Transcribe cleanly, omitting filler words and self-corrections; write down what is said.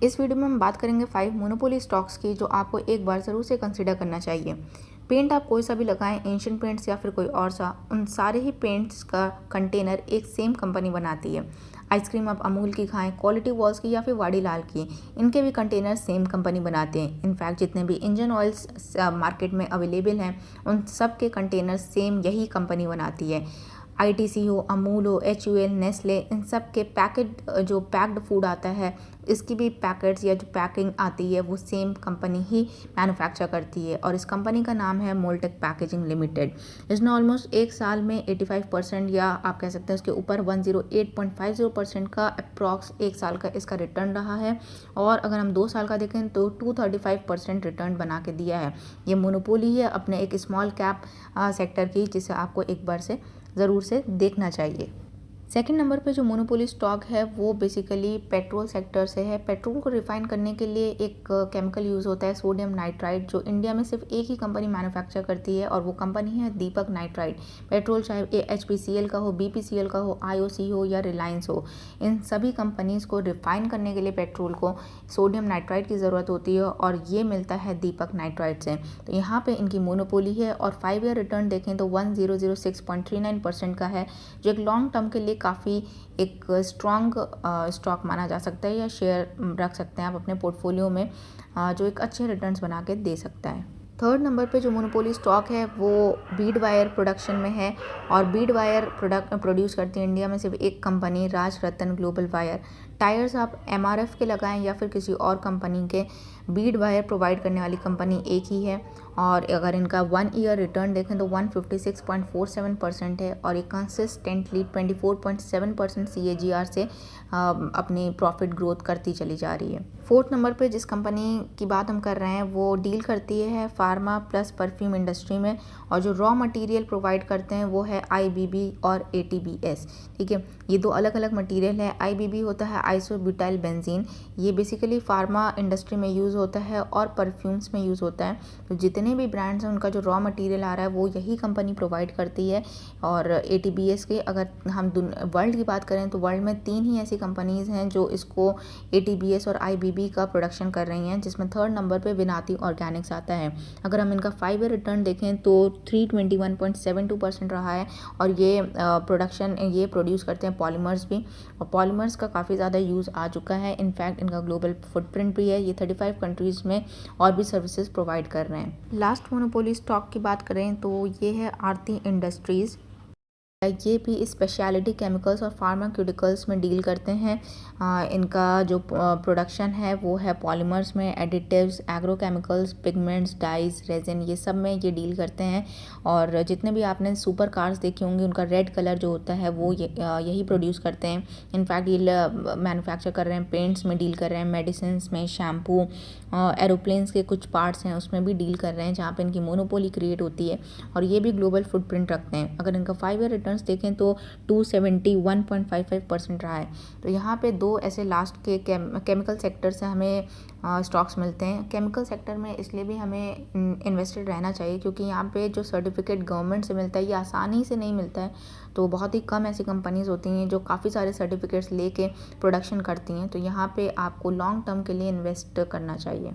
इस वीडियो में हम बात करेंगे 5 मोनोपोली स्टॉक्स की जो आपको एक बार ज़रूर से कंसिडर करना चाहिए। पेंट आप कोई सा भी लगाएं, एशियन पेंट्स या फिर कोई और सा, उन सारे ही पेंट्स का कंटेनर एक सेम कंपनी बनाती है। आइसक्रीम आप अमूल की खाएं, क्वालिटी वॉल्स की या फिर वाडीलाल की, इनके भी कंटेनर सेम कंपनी बनाते हैं। इनफैक्ट जितने भी इंजन ऑयल्स मार्केट में अवेलेबल हैं उन सब के कंटेनर सेम यही कंपनी बनाती है। आईटीसी हो, अमूल हो, एचयूएल, नेस्ले, इन सब के जो पैक्ड फूड आता है, इसकी भी पैकेट्स या जो पैकिंग आती है वो सेम कंपनी ही मैन्युफैक्चर करती है और इस कंपनी का नाम है मोल्टेक पैकेजिंग लिमिटेड। इसने ऑलमोस्ट एक साल में 85% या आप कह सकते हैं उसके ऊपर 108.50% का अप्रॉक्स एक साल का इसका रिटर्न रहा है। और अगर हम 2 साल का देखें तो 235% रिटर्न बना के दिया है। ये मोनोपोली है अपने एक स्मॉल कैप सेक्टर की, जिसे आपको एक बार से ज़रूर से देखना चाहिए। सेकंड नंबर पे जो मोनोपोली स्टॉक है वो बेसिकली पेट्रोल सेक्टर से है। पेट्रोल को रिफाइन करने के लिए एक केमिकल यूज़ होता है सोडियम नाइट्राइट, जो इंडिया में सिर्फ एक ही कंपनी मैन्युफैक्चर करती है और वो कंपनी है दीपक नाइट्राइट। पेट्रोल चाहे एचपीसीएल का हो, बीपीसीएल का हो, आईओसी हो या रिलायंस हो, इन सभी कंपनीज़ को रिफाइन करने के लिए पेट्रोल को सोडियम नाइट्राइट की ज़रूरत होती है और ये मिलता है दीपक नाइट्राइट से। तो यहाँ पर इनकी मोनोपोली है और 5 ईयर रिटर्न देखें तो 1006.39% का है, जो एक लॉन्ग टर्म के लिए काफ़ी एक स्ट्रॉन्ग स्टॉक माना जा सकता है या शेयर रख सकते हैं आप अपने पोर्टफोलियो में, जो एक अच्छे रिटर्न्स बना के दे सकता है। थर्ड नंबर पे जो मोनोपोली स्टॉक है वो बीड वायर प्रोडक्शन में है और बीड वायर प्रोड्यूस करती है इंडिया में सिर्फ एक कंपनी, राज रतन ग्लोबल वायर। टायर्स आप एमआरएफ के लगाएं या फिर किसी और कंपनी के, बीड वायर प्रोवाइड करने वाली कंपनी एक ही है। और अगर इनका 1 ईयर रिटर्न देखें तो 156.47% है और ये कंसिस्टेंटली 24.7% CAGR से अपनी प्रॉफिट ग्रोथ करती चली जा रही है। फोर्थ नंबर पे जिस कंपनी की बात हम कर रहे हैं वो डील करती है फार्मा प्लस परफ्यूम इंडस्ट्री में और जो रॉ मटेरियल प्रोवाइड करते हैं वो है IBB और ATBS। ठीक है, ये दो अलग अलग मटेरियल है। IBB होता है आइसोब्यूटाइल बेंजीन, ये बेसिकली फार्मा इंडस्ट्री में यूज़ होता है और परफ्यूम्स में यूज़ होता है। तो जितने भी ब्रांड्स हैं उनका जो रॉ मटेरियल आ रहा है वो यही कंपनी प्रोवाइड करती है। और ATBS के अगर हम वर्ल्ड की बात करें तो वर्ल्ड में 3 ही ऐसी कंपनीज़ हैं जो इसको ATBS और IBB का प्रोडक्शन कर रही हैं, जिसमें थर्ड नंबर पे विनाती ऑर्गेनिक्स आता है। अगर हम इनका 5 ईयर रिटर्न देखें तो 321.72% रहा है और ये प्रोड्यूस करते हैं पॉलीमर्स भी, और पॉलीमर्स का काफ़ी ज़्यादा यूज़ आ चुका है। इनफैक्ट इनका ग्लोबल फुटप्रिंट भी है, ये 35 कंट्रीज़ में और भी सर्विसेज प्रोवाइड कर रहे हैं। लास्ट मोनोपोली स्टॉक की बात करें तो ये है आरती इंडस्ट्रीज़। ये भी स्पेशलिटी केमिकल्स और फार्माक्यूटिकल्स में डील करते हैं। इनका जो प्रोडक्शन है वो है पॉलीमर्स में, additives, agrochemicals, pigments, dyes, resin, ये सब में ये डील करते हैं। और जितने भी आपने सुपर कार्स देखी होंगी उनका रेड कलर जो होता है वो यही प्रोड्यूस करते हैं। इनफैक्ट ये मैन्युफैक्चर कर रहे हैं, पेंट्स में डील कर रहे हैं, मेडिसिन में, शैम्पू, एरोप्लेन्स के कुछ पार्ट्स हैं उसमें भी डील कर रहे हैं, जहाँ पे इनकी मोनोपोली क्रिएट होती है और ये भी ग्लोबल फुटप्रिंट रखते हैं। अगर इनका 5 ईयर रिटर्न्स देखें तो 271.55% रहा है। तो यहाँ पे दो ऐसे लास्ट के केमिकल सेक्टर से हमें स्टॉक्स मिलते हैं। केमिकल सेक्टर में इसलिए भी हमें इन्वेस्टेड रहना चाहिए क्योंकि यहाँ पे जो सर्टिफिकेट गवर्नमेंट से मिलता है ये आसानी से नहीं मिलता है। तो बहुत ही कम ऐसी कंपनीज होती हैं जो काफ़ी सारे सर्टिफिकेट्स लेके प्रोडक्शन करती हैं। तो यहाँ पे आपको लॉन्ग टर्म के लिए इन्वेस्ट करना चाहिए।